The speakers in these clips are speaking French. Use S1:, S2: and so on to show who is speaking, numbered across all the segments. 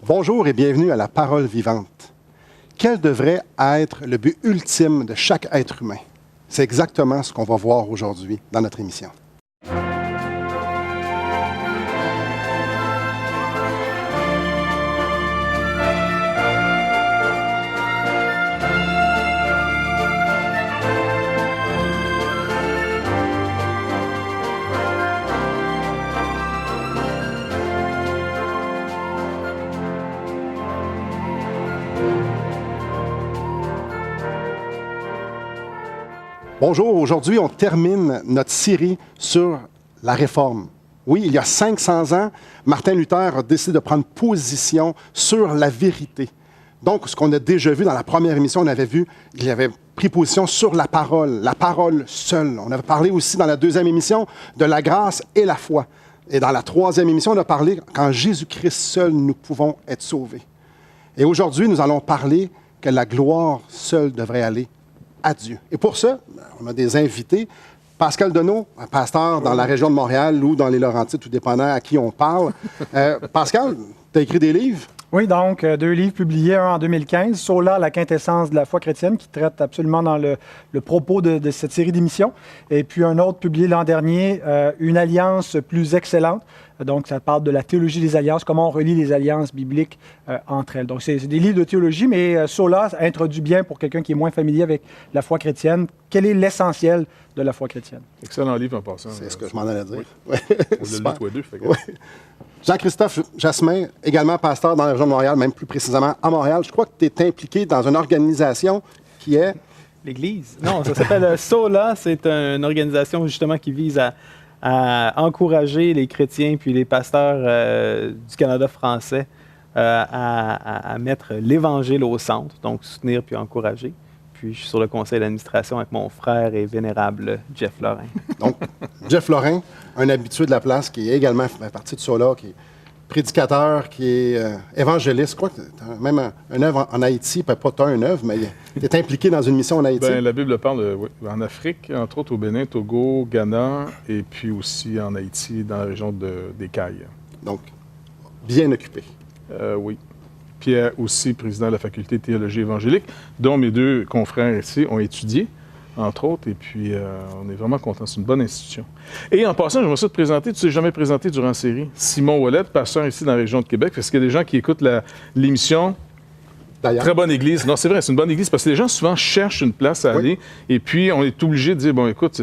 S1: Bonjour et bienvenue à la Parole vivante. Quel devrait être le but ultime de chaque être humain? C'est exactement ce qu'on va voir aujourd'hui dans notre émission. Bonjour, aujourd'hui on termine notre série sur la Réforme. Oui, il y a 500 ans, Martin Luther a décidé de prendre position sur la vérité. Donc, ce qu'on a déjà vu dans la première émission, on avait vu qu'il avait pris position sur la parole seule. On avait parlé aussi dans la deuxième émission de la grâce et la foi. Et dans la troisième émission, on a parlé qu'en Jésus-Christ seul, nous pouvons être sauvés. Et aujourd'hui, nous allons parler que la gloire seule devrait aller à Dieu. Et pour ça, on a des invités. Pascal Deneau, un pasteur dans la région de Montréal ou dans les Laurentides, tout dépendant à qui on parle. Pascal, tu as écrit des livres?
S2: Oui, donc 2 livres publiés, un en 2015, Sola, la quintessence de la foi chrétienne, qui traite absolument dans le propos de cette série d'émissions. Et puis un autre publié l'an dernier, Une alliance plus excellente. Donc, ça parle de la théologie des alliances, comment on relie les alliances bibliques entre elles. Donc, c'est des livres de théologie, mais Sola introduit bien pour quelqu'un qui est moins familier avec la foi chrétienne, quel est l'essentiel de la foi chrétienne.
S3: Excellent livre en passant.
S1: C'est ce que je m'en allais dire.
S3: Oui. On l'a lu tous les deux.
S1: Oui. Jean-Christophe Jasmin, également pasteur dans la région de Montréal, même plus précisément à Montréal. Je crois que tu es impliqué dans une organisation qui est...
S4: L'Église. Non, ça s'appelle Sola. C'est une organisation justement qui vise à encourager les chrétiens puis les pasteurs du Canada français à mettre l'Évangile au centre, donc soutenir puis encourager. Puis je suis sur le conseil d'administration avec mon frère et vénérable Jeff Lorrain.
S1: Donc, Jeff Lorrain, un habitué de la place qui est également fait partie de Sola, qui est prédicateur, qui est évangéliste. Je crois que tu as même une œuvre en Haïti, pas tu as une œuvre, mais tu es impliqué dans une mission en Haïti.
S3: Bien, la Bible parle en Afrique, entre autres au Bénin, Togo, Ghana, et puis aussi en Haïti, dans la région des Cayes.
S1: Donc, bien occupé.
S3: Oui. Pierre, aussi président de la faculté de théologie évangélique, dont mes 2 confrères ici ont étudié, entre autres, et puis on est vraiment contents. C'est une bonne institution. Et en passant, j'aimerais ça te présenter, tu ne t'es jamais présenté durant la série, Simon Ouellet, pasteur ici dans la région de Québec, parce qu'il y a des gens qui écoutent l'émission.
S1: D'ailleurs.
S3: Très bonne église. Non, c'est vrai, c'est une bonne église, parce que les gens souvent cherchent une place à aller, et puis on est obligé de dire, bon, écoute,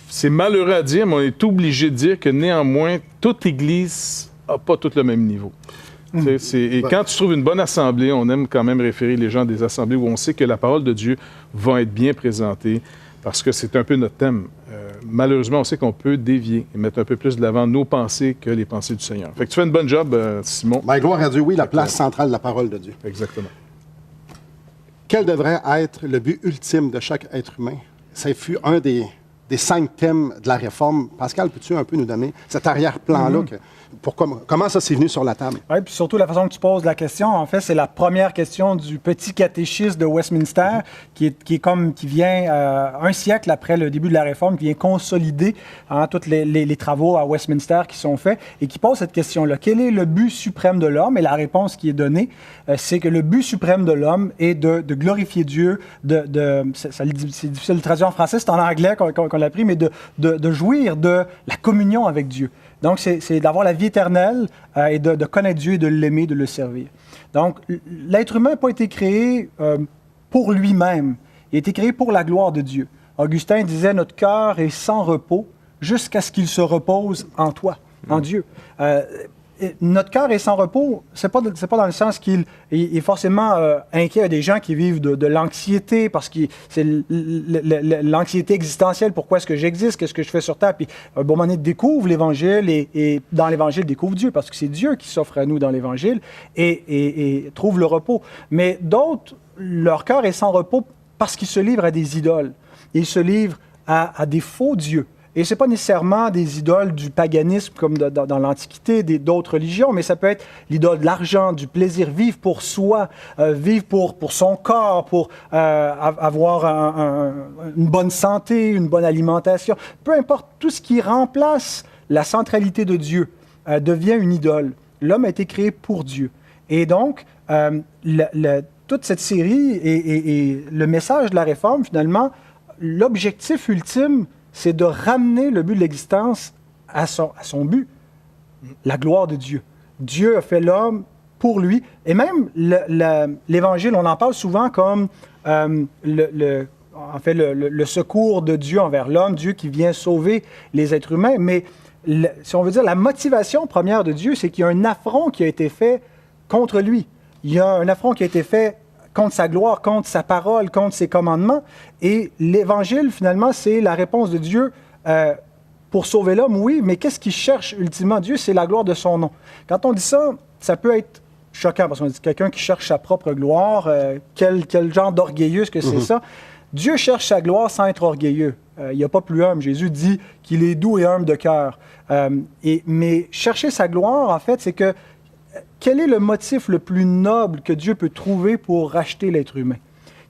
S3: c'est malheureux à dire, mais on est obligé de dire que néanmoins, toute église n'a pas tout le même niveau. Et quand tu trouves une bonne assemblée, on aime quand même référer les gens à des assemblées où on sait que la parole de Dieu va être bien présentée, parce que c'est un peu notre thème. Malheureusement, on sait qu'on peut dévier et mettre un peu plus de l'avant nos pensées que les pensées du Seigneur. Fait que tu fais une bonne job, Simon.
S1: Bien, gloire à Dieu, oui, la place centrale de la parole de Dieu.
S3: Exactement.
S1: Quel devrait être le but ultime de chaque être humain? Ça fut un des 5 thèmes de la Réforme. Pascal, peux-tu un peu nous donner cet arrière-plan-là? Comment ça s'est venu sur la table?
S2: Oui, puis surtout la façon que tu poses la question, en fait, c'est la première question du petit catéchisme de Westminster, qui vient un siècle après le début de la Réforme, qui vient consolider tous les travaux à Westminster qui sont faits et qui pose cette question-là. Quel est le but suprême de l'homme? Et la réponse qui est donnée, c'est que le but suprême de l'homme est de glorifier Dieu, c'est difficile de traduire en français, c'est en anglais qu'on l'a pris, mais de jouir de la communion avec Dieu. Donc, c'est d'avoir la vie éternelle et de connaître Dieu et de l'aimer, de le servir. Donc, l'être humain n'a pas été créé pour lui-même. Il a été créé pour la gloire de Dieu. Augustin disait, notre cœur est sans repos jusqu'à ce qu'il se repose en toi, en Dieu. Notre cœur est sans repos, c'est pas dans le sens qu'il est forcément inquiet. Il y a des gens qui vivent de l'anxiété parce que c'est l'anxiété existentielle. Pourquoi est-ce que j'existe? Qu'est-ce que je fais sur Terre? Puis, à un bon moment donné, découvre l'Évangile et dans l'Évangile, découvre Dieu parce que c'est Dieu qui s'offre à nous dans l'Évangile et trouve le repos. Mais d'autres, leur cœur est sans repos parce qu'ils se livrent à des idoles. Ils se livrent à des faux dieux. Et ce n'est pas nécessairement des idoles du paganisme comme dans l'Antiquité, d'autres religions, mais ça peut être l'idole de l'argent, du plaisir, vivre pour soi, vivre pour son corps, pour avoir une bonne santé, une bonne alimentation. Peu importe, tout ce qui remplace la centralité de Dieu devient une idole. l'homme a été créé pour Dieu. Et donc, toute cette série et le message de la Réforme, finalement, l'objectif ultime, c'est de ramener le but de l'existence à son but, la gloire de Dieu. Dieu a fait l'homme pour lui. Et même l'Évangile, on en parle souvent comme le secours de Dieu envers l'homme, Dieu qui vient sauver les êtres humains. Mais si on veut dire, la motivation première de Dieu, c'est qu'il y a un affront qui a été fait contre lui. Il y a un affront qui a été fait contre sa gloire, contre sa parole, contre ses commandements. Et l'Évangile, finalement, c'est la réponse de Dieu pour sauver l'homme, oui, mais qu'est-ce qu'il cherche ultimement? Dieu, c'est la gloire de son nom. Quand on dit ça, ça peut être choquant, parce qu'on dit quelqu'un qui cherche sa propre gloire, quel genre d'orgueilleux est-ce que c'est ça? Dieu cherche sa gloire sans être orgueilleux. Il n'y a pas plus humble. Jésus dit qu'il est doux et humble de cœur. Mais chercher sa gloire, en fait, c'est que quel est le motif le plus noble que Dieu peut trouver pour racheter l'être humain?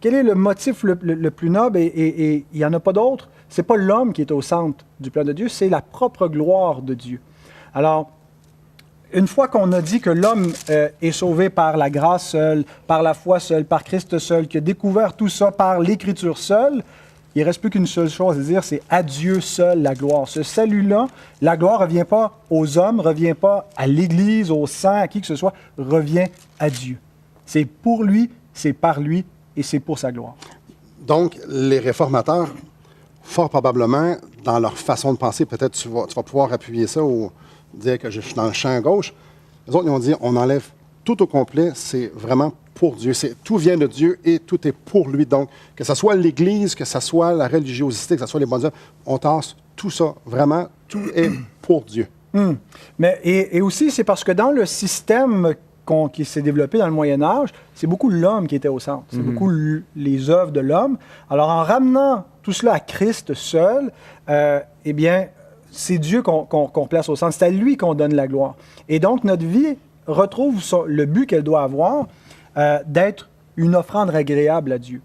S2: Quel est le motif le plus noble? Et il n'y en a pas d'autre. Ce n'est pas l'homme qui est au centre du plan de Dieu, c'est la propre gloire de Dieu. Alors, une fois qu'on a dit que l'homme est sauvé par la grâce seule, par la foi seule, par Christ seul, qu'il a découvert tout ça par l'Écriture seule, il ne reste plus qu'une seule chose à dire, c'est à Dieu seul la gloire. Ce salut-là, la gloire ne revient pas aux hommes, ne revient pas à l'Église, aux saints, à qui que ce soit, revient à Dieu. C'est pour lui, c'est par lui et c'est pour sa gloire.
S1: Donc, les réformateurs, fort probablement, dans leur façon de penser, peut-être tu vas pouvoir appuyer ça ou dire que je suis dans le champ gauche. Les autres, ils ont dit, on enlève tout au complet, c'est vraiment pour Dieu. Tout vient de Dieu et tout est pour lui. Donc, que ce soit l'Église, que ce soit la religiosité, que ce soit les bonnes œuvres, on tasse tout ça. Vraiment, tout est pour Dieu.
S2: Mais, et aussi, c'est parce que dans le système qui s'est développé dans le Moyen Âge, c'est beaucoup l'homme qui était au centre. C'est beaucoup les œuvres de l'homme. Alors, en ramenant tout cela à Christ seul, eh bien, c'est Dieu qu'on place au centre. C'est à lui qu'on donne la gloire. Et donc, notre vie retrouve le but qu'elle doit avoir, d'être une offrande agréable à Dieu.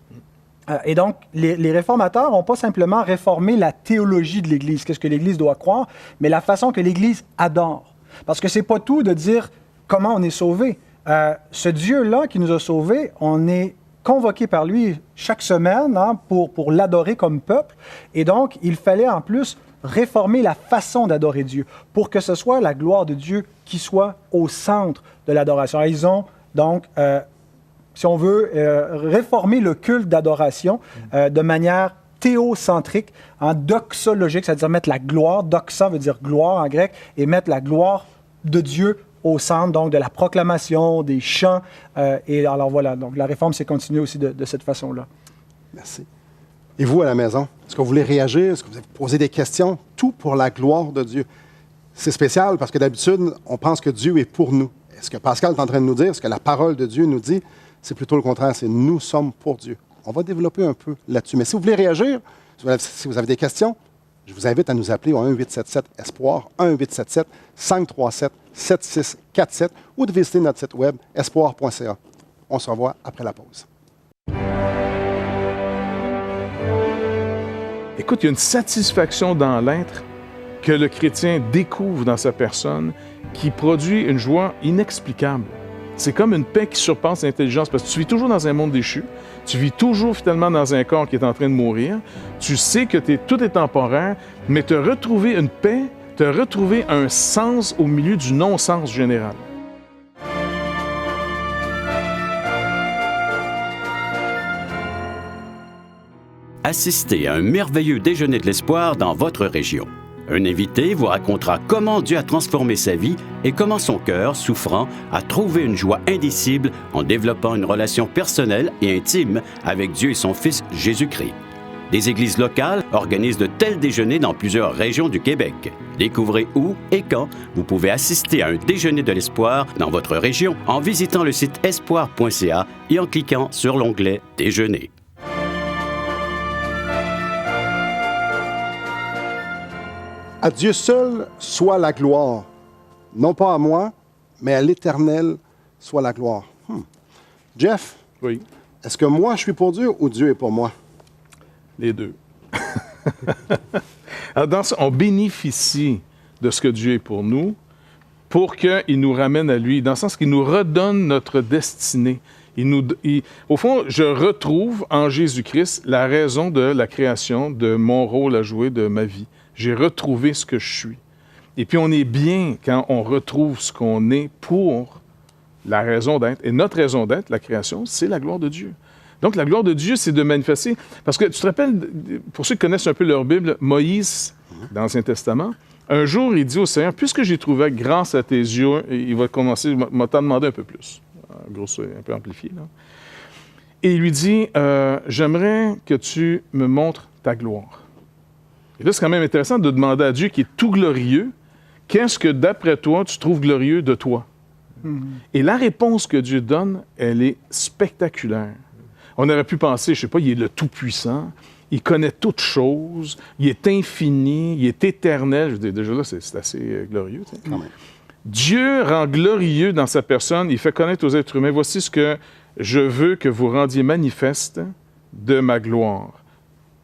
S2: Et donc, les réformateurs n'ont pas simplement réformé la théologie de l'Église, qu'est-ce que l'Église doit croire, mais la façon que l'Église adore. Parce que c'est pas tout de dire comment on est sauvé. Ce Dieu-là qui nous a sauvés, on est convoqué par lui chaque semaine pour l'adorer comme peuple. Et donc, il fallait en plus réformer la façon d'adorer Dieu pour que ce soit la gloire de Dieu qui soit au centre de l'adoration. Ils ont donc, si on veut, réformer le culte d'adoration de manière théocentrique, doxologique, c'est-à-dire mettre la gloire, doxa veut dire gloire en grec, et mettre la gloire de Dieu au centre, donc de la proclamation, des chants. Et alors voilà, donc la réforme s'est continuée aussi de cette façon-là.
S1: Merci. Et vous, à la maison, est-ce que vous voulez réagir? Est-ce que vous avez posé des questions? Tout pour la gloire de Dieu. C'est spécial parce que d'habitude, on pense que Dieu est pour nous. Ce que Pascal est en train de nous dire, ce que la parole de Dieu nous dit, c'est plutôt le contraire, c'est nous sommes pour Dieu. On va développer un peu là-dessus. Mais si vous voulez réagir, si vous avez des questions, je vous invite à nous appeler au 1-877-ESPOIR, 1-877-537-7647 ou de visiter notre site web espoir.ca. On se revoit après la pause.
S3: Écoute, il y a une satisfaction dans l'être que le chrétien découvre dans sa personne qui produit une joie inexplicable. C'est comme une paix qui surpasse l'intelligence parce que tu vis toujours dans un monde déchu, tu vis toujours finalement dans un corps qui est en train de mourir, tu sais que tout est temporaire, mais te retrouver une paix, te retrouver un sens au milieu du non-sens général.
S5: Assistez à un merveilleux déjeuner de l'espoir dans votre région. Un invité vous racontera comment Dieu a transformé sa vie et comment son cœur, souffrant, a trouvé une joie indicible en développant une relation personnelle et intime avec Dieu et son Fils Jésus-Christ. Des églises locales organisent de tels déjeuners dans plusieurs régions du Québec. Découvrez où et quand vous pouvez assister à un déjeuner de l'espoir dans votre région en visitant le site espoir.ca et en cliquant sur l'onglet « Déjeuner ».
S1: À Dieu seul soit la gloire, non pas à moi, mais à l'Éternel soit la gloire. Jeff,
S3: Oui,
S1: est-ce que moi je suis pour Dieu ou Dieu est pour moi?
S3: les deux. Alors, on bénéficie de ce que Dieu est pour nous, pour qu'il nous ramène à lui, dans le sens qu'il nous redonne notre destinée. Au fond, je retrouve en Jésus-Christ la raison de la création, de mon rôle à jouer, de ma vie. J'ai retrouvé ce que je suis. Et puis, on est bien quand on retrouve ce qu'on est pour la raison d'être. Et notre raison d'être, la création, c'est la gloire de Dieu. Donc, la gloire de Dieu, c'est de manifester. Parce que tu te rappelles, pour ceux qui connaissent un peu leur Bible, Moïse, dans l'Ancien Testament, un jour, il dit au Seigneur, puisque j'ai trouvé grâce à tes yeux, il va commencer, m'a t'en demandé un peu plus. Grosso, un peu amplifié, là. Et il lui dit, j'aimerais que tu me montres ta gloire. Et là, c'est quand même intéressant de demander à Dieu, qui est tout glorieux, qu'est-ce que, d'après toi, tu trouves glorieux de toi? Et la réponse que Dieu donne, elle est spectaculaire. On aurait pu penser, je ne sais pas, il est le Tout-Puissant, il connaît toutes choses, il est infini, il est éternel. Je veux dire, déjà là, c'est assez glorieux. Tu sais. Quand même. Dieu rend glorieux dans sa personne, il fait connaître aux êtres humains, voici ce que je veux que vous rendiez manifeste de ma gloire.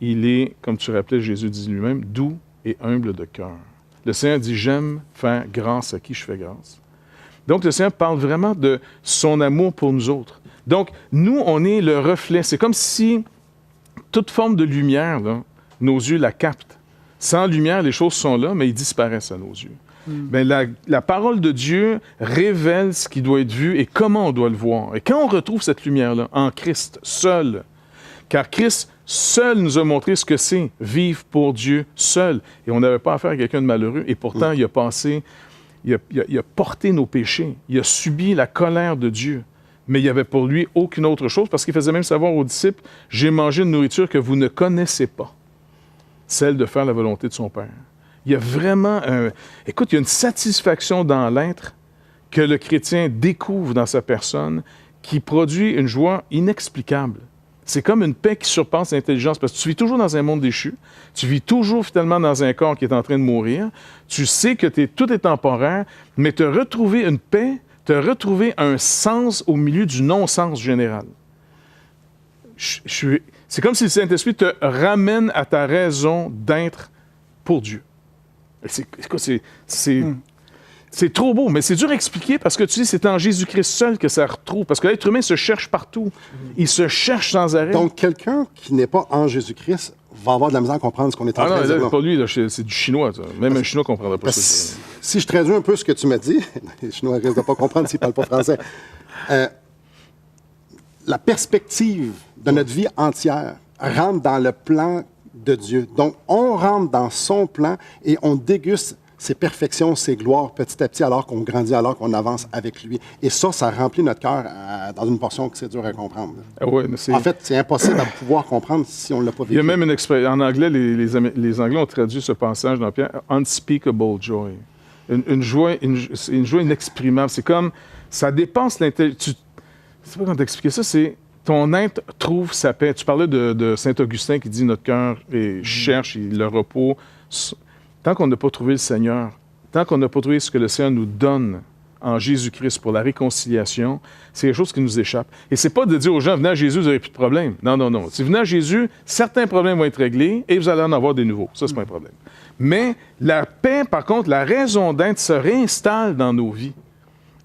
S3: Il est, comme tu rappelais, Jésus dit lui-même, doux et humble de cœur. Le Seigneur dit, j'aime faire grâce à qui je fais grâce. Donc, le Seigneur parle vraiment de son amour pour nous autres. Donc, nous, on est le reflet. C'est comme si toute forme de lumière, là, nos yeux la captent. Sans lumière, les choses sont là, mais ils disparaissent à nos yeux. Bien, la parole de Dieu révèle ce qui doit être vu et comment on doit le voir. Et quand on retrouve cette lumière-là, en Christ, seul, car Christ seul nous a montré ce que c'est, vivre pour Dieu seul. Et on n'avait pas affaire à quelqu'un de malheureux. Et pourtant, il a passé, il a porté nos péchés. Il a subi la colère de Dieu. Mais il n'y avait pour lui aucune autre chose, parce qu'il faisait même savoir aux disciples, « J'ai mangé une nourriture que vous ne connaissez pas, celle de faire la volonté de son Père. » Il y a vraiment Écoute, il y a une satisfaction dans l'être que le chrétien découvre dans sa personne qui produit une joie inexplicable. C'est comme une paix qui surpasse l'intelligence, parce que tu vis toujours dans un monde déchu, tu vis toujours finalement dans un corps qui est en train de mourir, tu sais que tout est temporaire, mais te retrouver une paix, te retrouver un sens au milieu du non-sens général. C'est comme si le Saint-Esprit te ramène à ta raison d'être pour Dieu. C'est trop beau, mais c'est dur à expliquer parce que tu sais, c'est en Jésus-Christ seul que ça retrouve. Parce que l'être humain se cherche partout. Il se cherche sans arrêt.
S1: Donc, quelqu'un qui n'est pas en Jésus-Christ va avoir de la misère à comprendre ce qu'on est en train de dire.
S3: Non, pas lui, là, c'est du chinois. Ça. Même un chinois ne comprendra pas ça.
S1: Si je traduis un peu ce que tu m'as dit, les Chinois risquent de ne pas comprendre s'ils ne parlent pas français. La perspective de notre vie entière rentre dans le plan de Dieu. Donc, on rentre dans son plan et on déguste ses perfections, ses gloires petit à petit alors qu'on grandit, alors qu'on avance avec lui. Et ça remplit notre cœur dans une portion que c'est dur à comprendre.
S3: Ouais,
S1: en fait, c'est impossible à pouvoir comprendre si on ne l'a pas vécu.
S3: Il y a même une expression. En anglais, les Anglais ont traduit ce passage dans Pierre, « unspeakable joy ». Une joie inexprimable. C'est comme, ça dépasse l'intelligence. Je ne sais pas comment t'expliquer ça, c'est ton être trouve sa paix. Tu parlais de Saint-Augustin qui dit, notre cœur cherche le repos. Tant qu'on n'a pas trouvé le Seigneur, tant qu'on n'a pas trouvé ce que le Seigneur nous donne en Jésus-Christ pour la réconciliation, c'est quelque chose qui nous échappe. Et c'est pas de dire aux gens, venez à Jésus, vous n'aurez plus de problème. Non, non, non. Si vous venez à Jésus, certains problèmes vont être réglés et vous allez en avoir des nouveaux. Ça, c'est pas un problème. Mais la paix, par contre, la raison d'être se réinstalle dans nos vies.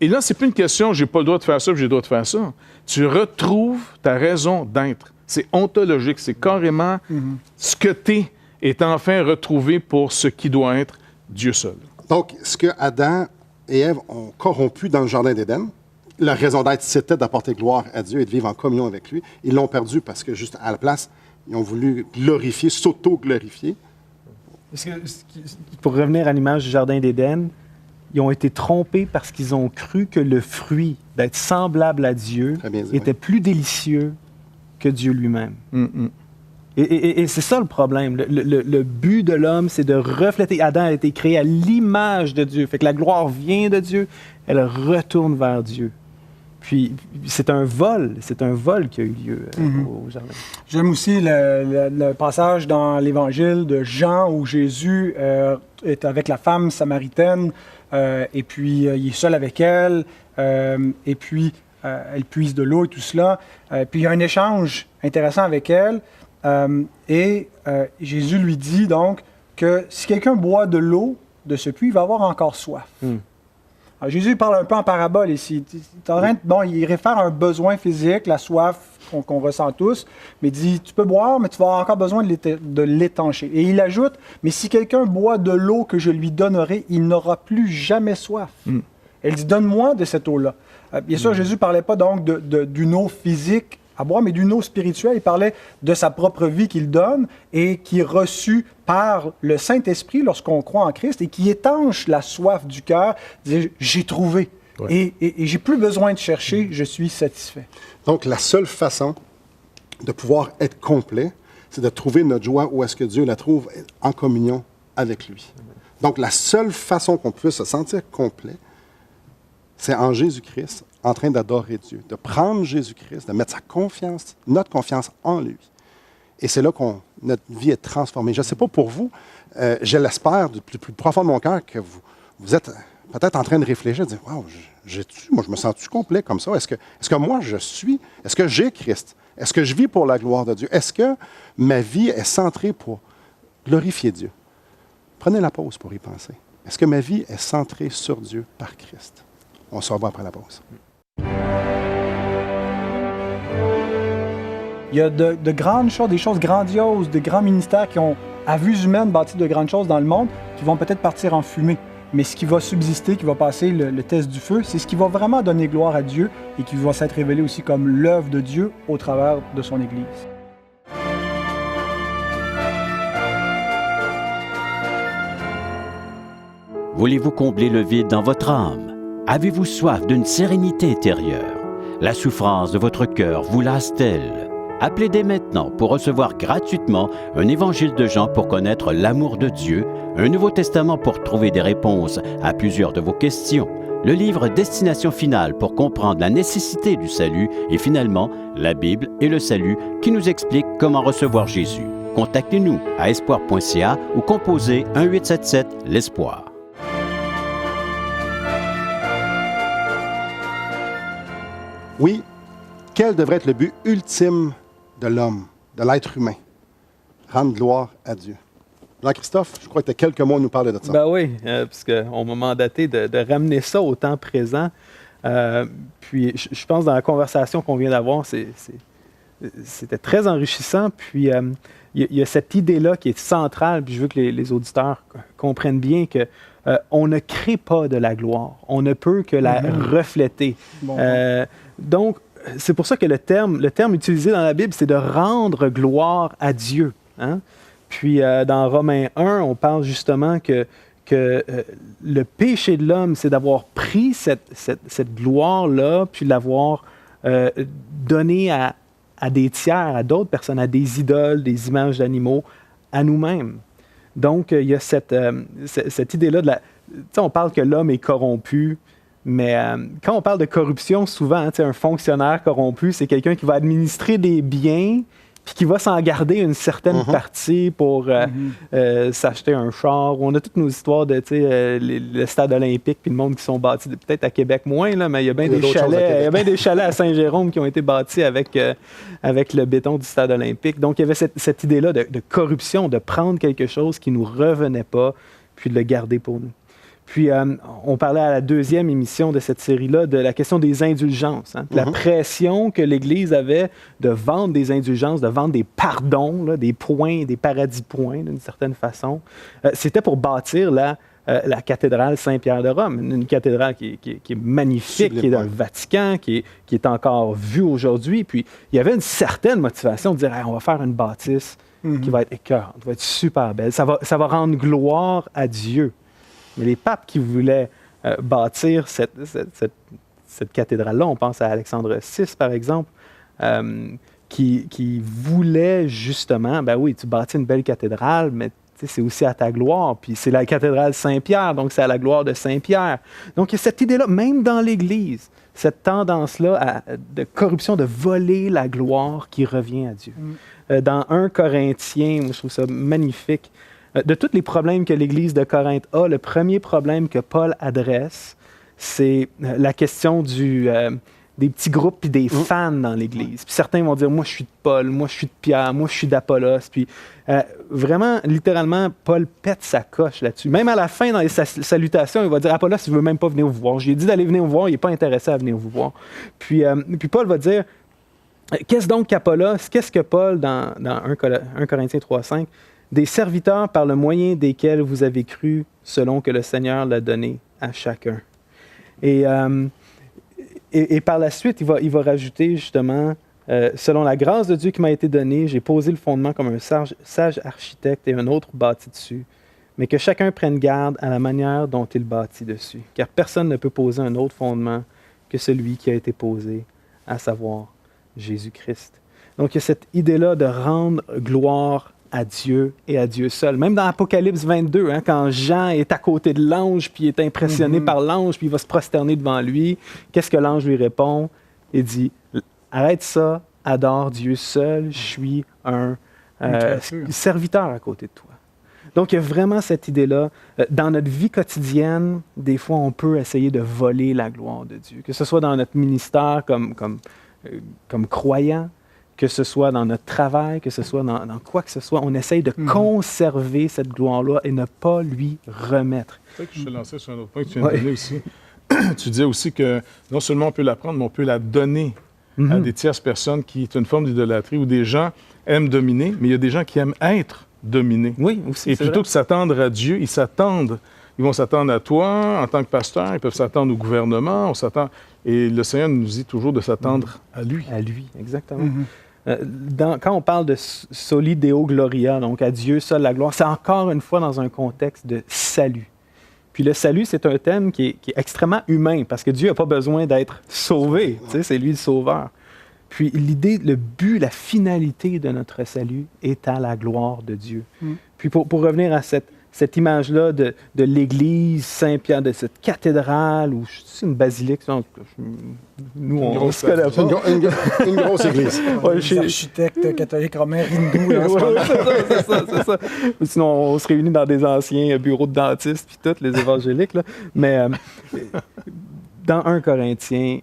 S3: Et là, c'est plus une question, j'ai pas le droit de faire ça, j'ai le droit de faire ça. Tu retrouves ta raison d'être. C'est ontologique, c'est carrément ce que tu est enfin retrouvé pour ce qui doit être Dieu seul. Donc,
S1: ce que Adam et Ève ont corrompu dans le Jardin d'Éden, leur raison d'être, c'était d'apporter gloire à Dieu et de vivre en communion avec lui. Ils l'ont perdu parce que, juste à la place, ils ont voulu glorifier, s'auto-glorifier.
S4: Pour revenir à l'image du Jardin d'Éden, ils ont été trompés parce qu'ils ont cru que le fruit d'être semblable à Dieu était plus délicieux que Dieu lui-même. Et c'est ça le problème. Le but de l'homme, c'est de refléter. Adam a été créé à l'image de Dieu. Fait que la gloire vient de Dieu, elle retourne vers Dieu. Puis c'est un vol qui a eu lieu au jardin. J'aime aussi
S2: le passage dans l'Évangile de Jean où Jésus est avec la femme samaritaine et puis il est seul avec elle et puis elle puise de l'eau et tout cela. Puis il y a un échange intéressant avec elle. Jésus lui dit donc que si quelqu'un boit de l'eau de ce puits, il va avoir encore soif. Alors, Jésus parle un peu en parabole ici. Il réfère à un besoin physique, la soif qu'on ressent tous, mais il dit, tu peux boire, mais tu vas avoir encore besoin de l'étancher. Et il ajoute, mais si quelqu'un boit de l'eau que je lui donnerai, il n'aura plus jamais soif. Elle dit, donne-moi de cette eau-là. Bien sûr, Jésus ne parlait pas donc d'une eau physique à boire, mais d'une eau spirituelle. Il parlait de sa propre vie qu'il donne et qui est reçue par le Saint-Esprit lorsqu'on croit en Christ et qui étanche la soif du cœur. J'ai trouvé et j'ai plus besoin de chercher, je suis satisfait.
S1: Donc, la seule façon de pouvoir être complet, c'est de trouver notre joie où est-ce que Dieu la trouve en communion avec lui. Donc, la seule façon qu'on puisse se sentir complet, c'est en Jésus-Christ, en train d'adorer Dieu, de prendre Jésus-Christ, de mettre notre confiance en lui. Et c'est là que notre vie est transformée. Je ne sais pas pour vous, je l'espère du plus profond de mon cœur que vous êtes peut-être en train de réfléchir, de dire, wow, moi je me sens-tu complet comme ça? Est-ce que moi est-ce que j'ai Christ? Est-ce que je vis pour la gloire de Dieu? Est-ce que ma vie est centrée pour glorifier Dieu? Prenez la pause pour y penser. Est-ce que ma vie est centrée sur Dieu par Christ? On se revoit après la pause.
S2: Il y a de grandes choses, des choses grandioses, de grands ministères qui ont, à vue humaine, bâti de grandes choses dans le monde, qui vont peut-être partir en fumée. Mais ce qui va subsister, qui va passer le test du feu, c'est ce qui va vraiment donner gloire à Dieu et qui va s'être révélé aussi comme l'œuvre de Dieu au travers de son Église.
S5: Voulez-vous combler le vide dans votre âme? Avez-vous soif d'une sérénité intérieure? La souffrance de votre cœur vous lasse-t-elle? Appelez dès maintenant pour recevoir gratuitement un évangile de Jean pour connaître l'amour de Dieu, un Nouveau Testament pour trouver des réponses à plusieurs de vos questions, le livre Destination finale pour comprendre la nécessité du salut et finalement la Bible et le salut qui nous explique comment recevoir Jésus. Contactez-nous à espoir.ca ou composez 1-877 l'Espoir.
S1: Oui, quel devrait être le but ultime de l'homme, de l'être humain? Rendre gloire à Dieu. Jean-Christophe, je crois que tu as quelques mots à nous parler de ça.
S4: Ben oui, parce qu'on m'a mandaté de ramener ça au temps présent. Puis je pense dans la conversation qu'on vient d'avoir, c'était très enrichissant. Puis il y a cette idée-là qui est centrale, puis je veux que les auditeurs comprennent bien que on ne crée pas de la gloire, on ne peut que la refléter. Donc, c'est pour ça que le terme utilisé dans la Bible, c'est de rendre gloire à Dieu. Hein? Puis, dans Romains 1, on parle justement que le péché de l'homme, c'est d'avoir pris cette gloire-là, puis l'avoir donnée à des tiers, à d'autres personnes, à des idoles, des images d'animaux, à nous-mêmes. Donc, il y a cette idée-là de on parle que l'homme est corrompu, mais quand on parle de corruption, souvent, un fonctionnaire corrompu, c'est quelqu'un qui va administrer des biens puis qui va s'en garder une certaine partie pour s'acheter un char. On a toutes nos histoires de le stade olympique puis le monde qui sont bâtis, peut-être à Québec moins, là, mais il y a bien des chalets à Saint-Jérôme qui ont été bâtis avec le béton du stade olympique. Donc, il y avait cette idée-là de corruption, de prendre quelque chose qui ne nous revenait pas puis de le garder pour nous. Puis, on parlait à la deuxième émission de cette série-là de la question des indulgences, de la pression que l'Église avait de vendre des indulgences, de vendre des pardons, là, des points, des paradis points, d'une certaine façon. C'était pour bâtir la cathédrale Saint-Pierre de Rome, une cathédrale qui est magnifique, qui est dans le Vatican, qui est encore vue aujourd'hui. Puis, il y avait une certaine motivation de dire hey, on va faire une bâtisse qui va être écœurante, qui va être super belle. Ça va rendre gloire à Dieu. Mais les papes qui voulaient bâtir cette cathédrale-là, on pense à Alexandre VI, par exemple, qui voulait justement, ben oui, tu bâtis une belle cathédrale, mais c'est aussi à ta gloire. Puis c'est la cathédrale Saint-Pierre, donc c'est à la gloire de Saint-Pierre. Donc il y a cette idée-là, même dans l'Église, cette tendance-là de corruption, de voler la gloire qui revient à Dieu. Dans 1 Corinthiens, moi, je trouve ça magnifique. De tous les problèmes que l'Église de Corinthe a, le premier problème que Paul adresse, c'est la question des petits groupes puis des fans dans l'Église. Puis certains vont dire, moi, je suis de Paul, moi, je suis de Pierre, moi, je suis d'Apollos. Puis vraiment, littéralement, Paul pète sa coche là-dessus. Même à la fin, dans les salutations, il va dire « Apollos, il ne veut même pas venir vous voir. J'ai dit d'aller venir vous voir, il n'est pas intéressé à venir vous voir. » Puis Paul va dire « Qu'est-ce donc qu'Apollos? Qu'est-ce que Paul, dans 1 Corinthiens 3,5? Des serviteurs par le moyen desquels vous avez cru, selon que le Seigneur l'a donné à chacun. » Et par la suite, il va rajouter justement selon la grâce de Dieu qui m'a été donnée, j'ai posé le fondement comme un sage architecte et un autre bâtit dessus. Mais que chacun prenne garde à la manière dont il bâtit dessus. Car personne ne peut poser un autre fondement que celui qui a été posé, à savoir Jésus-Christ. Donc il y a cette idée-là de rendre gloire à Dieu et à Dieu seul. Même dans Apocalypse 22, quand Jean est à côté de l'ange, puis il est impressionné par l'ange, puis il va se prosterner devant lui, qu'est-ce que l'ange lui répond? Il dit, arrête ça, adore Dieu seul, je suis un serviteur à côté de toi. Donc il y a vraiment cette idée-là. Dans notre vie quotidienne, des fois, on peut essayer de voler la gloire de Dieu, que ce soit dans notre ministère comme croyant, que ce soit dans notre travail, que ce soit dans quoi que ce soit, on essaye de conserver cette gloire-là et ne pas lui remettre.
S3: C'est vrai que je te lançais sur un autre point que tu viens de donner aussi. Tu disais aussi que non seulement on peut la prendre, mais on peut la donner à des tierces personnes qui est une forme d'idolâtrie où des gens aiment dominer, mais il y a des gens qui aiment être dominés.
S4: Oui, aussi.
S3: Et plutôt que de s'attendre à Dieu, ils vont s'attendre à toi en tant que pasteur, ils peuvent s'attendre au gouvernement, et le Seigneur nous dit toujours de s'attendre à lui.
S4: À lui, exactement. Quand on parle de soli deo gloria, donc à Dieu seul la gloire, c'est encore une fois dans un contexte de salut. Puis le salut, c'est un thème qui est extrêmement humain, parce que Dieu n'a pas besoin d'être sauvé, c'est lui le sauveur. Puis l'idée, le but, la finalité de notre salut est à la gloire de Dieu. Puis pour revenir à cette image-là de l'Église Saint-Pierre, de cette cathédrale, ou c'est une basilique, nous, on se connaît pas.
S1: Une grosse église.
S2: Les architectes catholiques romains hindous.
S4: C'est ça. Sinon, on se réunit dans des anciens bureaux de dentistes, puis tous les évangéliques. Là. Mais dans 1 Corinthiens,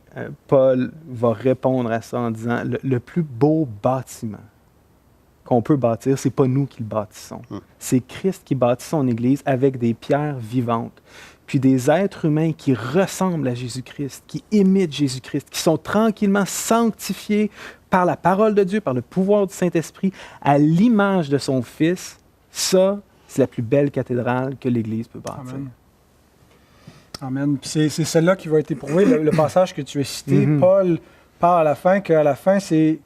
S4: Paul va répondre à ça en disant le plus beau bâtiment qu'on peut bâtir, c'est pas nous qui le bâtissons. C'est Christ qui bâtit son Église avec des pierres vivantes, puis des êtres humains qui ressemblent à Jésus-Christ, qui imitent Jésus-Christ, qui sont tranquillement sanctifiés par la parole de Dieu, par le pouvoir du Saint-Esprit, à l'image de son Fils. Ça, c'est la plus belle cathédrale que l'Église peut bâtir.
S2: Amen. Amen. Puis c'est celle-là qui va être éprouvée. Le passage que tu as cité, Paul parle à la fin qu'à la fin, c'est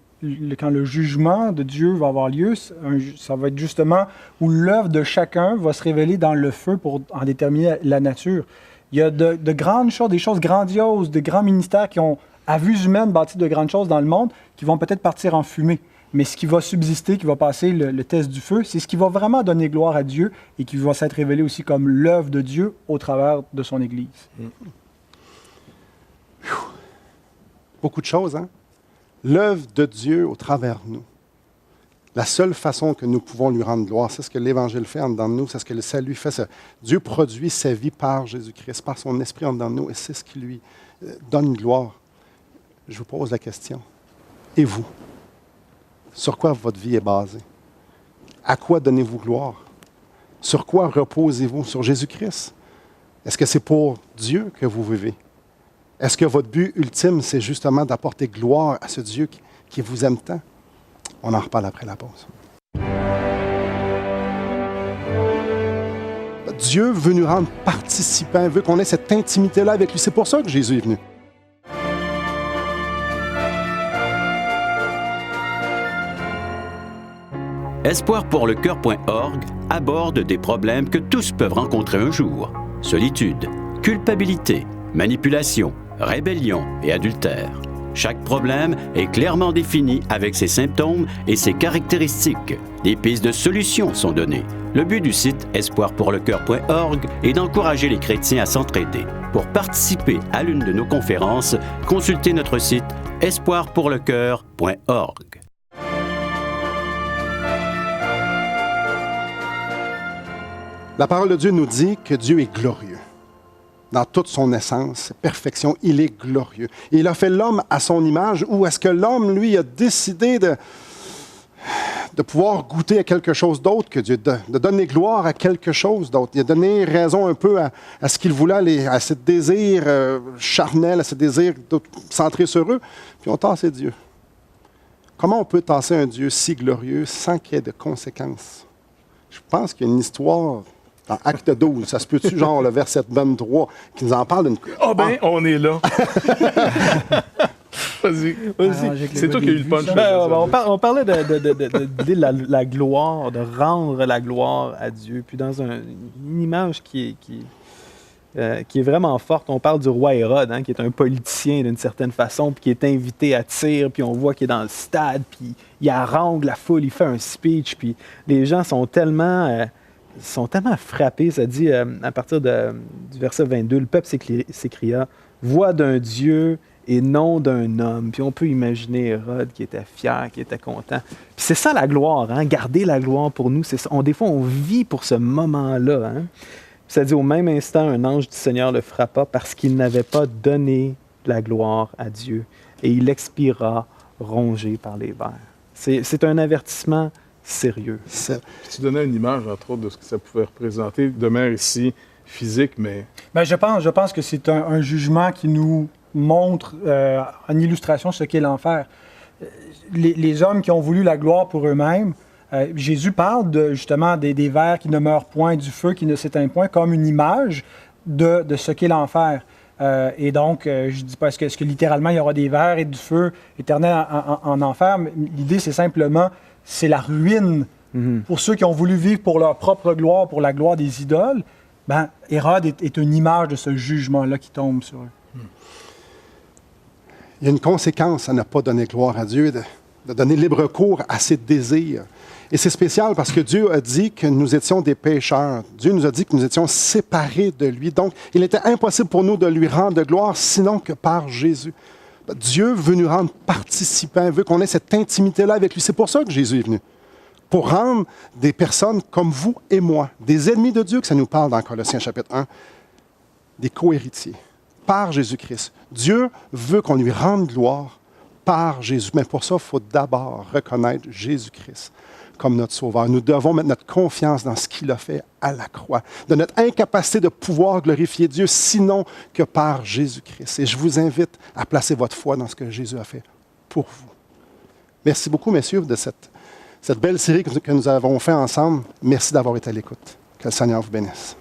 S2: quand le jugement de Dieu va avoir lieu, ça va être justement où l'œuvre de chacun va se révéler dans le feu pour en déterminer la nature. Il y a de grandes choses, des choses grandioses, de grands ministères qui ont, à vue humaine, bâti de grandes choses dans le monde, qui vont peut-être partir en fumée. Mais ce qui va subsister, qui va passer le test du feu, c'est ce qui va vraiment donner gloire à Dieu et qui va s'être révélé aussi comme l'œuvre de Dieu au travers de son Église.
S1: Beaucoup de choses, hein? L'œuvre de Dieu au travers de nous. La seule façon que nous pouvons lui rendre gloire, c'est ce que l'Évangile fait en dedans de nous, c'est ce que le salut fait. Dieu produit sa vie par Jésus-Christ, par son esprit en dedans de nous, et c'est ce qui lui donne gloire. Je vous pose la question. Et vous? Sur quoi votre vie est basée? À quoi donnez-vous gloire? Sur quoi reposez-vous? Sur Jésus-Christ? Est-ce que c'est pour Dieu que vous vivez? Est-ce que votre but ultime, c'est justement d'apporter gloire à ce Dieu qui vous aime tant? On en reparle après la pause. Dieu veut nous rendre participants, veut qu'on ait cette intimité-là avec lui. C'est pour ça que Jésus est venu.
S5: Espoirpourlecoeur.org aborde des problèmes que tous peuvent rencontrer un jour. Solitude, culpabilité, manipulation, rébellion et adultère. Chaque problème est clairement défini avec ses symptômes et ses caractéristiques. Des pistes de solutions sont données. Le but du site espoirpourlecoeur.org est d'encourager les chrétiens à s'entraider. Pour participer à l'une de nos conférences, consultez notre site espoirpourlecoeur.org.
S1: La parole de Dieu nous dit que Dieu est glorieux. Dans toute son essence, perfection, il est glorieux. Et il a fait l'homme à son image, ou est-ce que l'homme, lui, a décidé de pouvoir goûter à quelque chose d'autre que Dieu, de donner gloire à quelque chose d'autre. Il a donné raison un peu à ce qu'il voulait, à ce désir charnel, à ce désir centré sur eux, puis on tassait Dieu. Comment on peut tasser un Dieu si glorieux sans qu'il y ait de conséquences? Je pense qu'il y a une histoire dans Acte 12, ça se peut-tu, genre le verset 23, qui nous en parle d'une...
S3: Ah ben, on est là! Vas-y. C'est toi qui as eu le punch.
S4: On parlait de la gloire, de rendre la gloire à Dieu. Puis dans une image qui est vraiment forte, on parle du roi Hérode, qui est un politicien d'une certaine façon, puis qui est invité à Tyr, puis on voit qu'il est dans le stade, puis il harangue la foule, il fait un speech, puis les gens sont tellement frappés. Ça dit, à partir du verset 22, le peuple s'écria « Voix d'un Dieu » et non d'un homme. Puis on peut imaginer Hérode qui était fier, qui était content. Puis c'est ça la gloire, garder la gloire pour nous. C'est ça. Des fois, on vit pour ce moment-là. Puis ça dit, au même instant, un ange du Seigneur le frappa parce qu'il n'avait pas donné la gloire à Dieu. Et il expira rongé par les vers. C'est un avertissement sérieux.
S3: Tu donnais une image, entre autres, de ce que ça pouvait représenter. Demeure ici, physique, mais...
S2: Bien, je pense que c'est un jugement qui nous montre en illustration ce qu'est l'enfer. Les hommes qui ont voulu la gloire pour eux-mêmes, Jésus parle justement des vers qui ne meurent point, du feu qui ne s'éteint point, comme une image de ce qu'est l'enfer. Et donc, je ne dis pas est-ce que littéralement il y aura des vers et du feu éternel en enfer, mais l'idée c'est simplement, c'est la ruine. Pour ceux qui ont voulu vivre pour leur propre gloire, pour la gloire des idoles, Hérode est une image de ce jugement-là qui tombe sur eux.
S1: Il y a une conséquence à ne pas donner gloire à Dieu, de donner libre cours à ses désirs. Et c'est spécial parce que Dieu a dit que nous étions des pécheurs. Dieu nous a dit que nous étions séparés de lui. Donc, il était impossible pour nous de lui rendre de gloire sinon que par Jésus. Dieu veut nous rendre participants, veut qu'on ait cette intimité-là avec lui. C'est pour ça que Jésus est venu. Pour rendre des personnes comme vous et moi, des ennemis de Dieu, que ça nous parle dans Colossiens chapitre 1, des co-héritiers. Par Jésus-Christ. Dieu veut qu'on lui rende gloire par Jésus. Mais pour ça, il faut d'abord reconnaître Jésus-Christ comme notre Sauveur. Nous devons mettre notre confiance dans ce qu'il a fait à la croix, de notre incapacité de pouvoir glorifier Dieu sinon que par Jésus-Christ. Et je vous invite à placer votre foi dans ce que Jésus a fait pour vous. Merci beaucoup, messieurs, de cette belle série que nous avons fait ensemble. Merci d'avoir été à l'écoute. Que le Seigneur vous bénisse.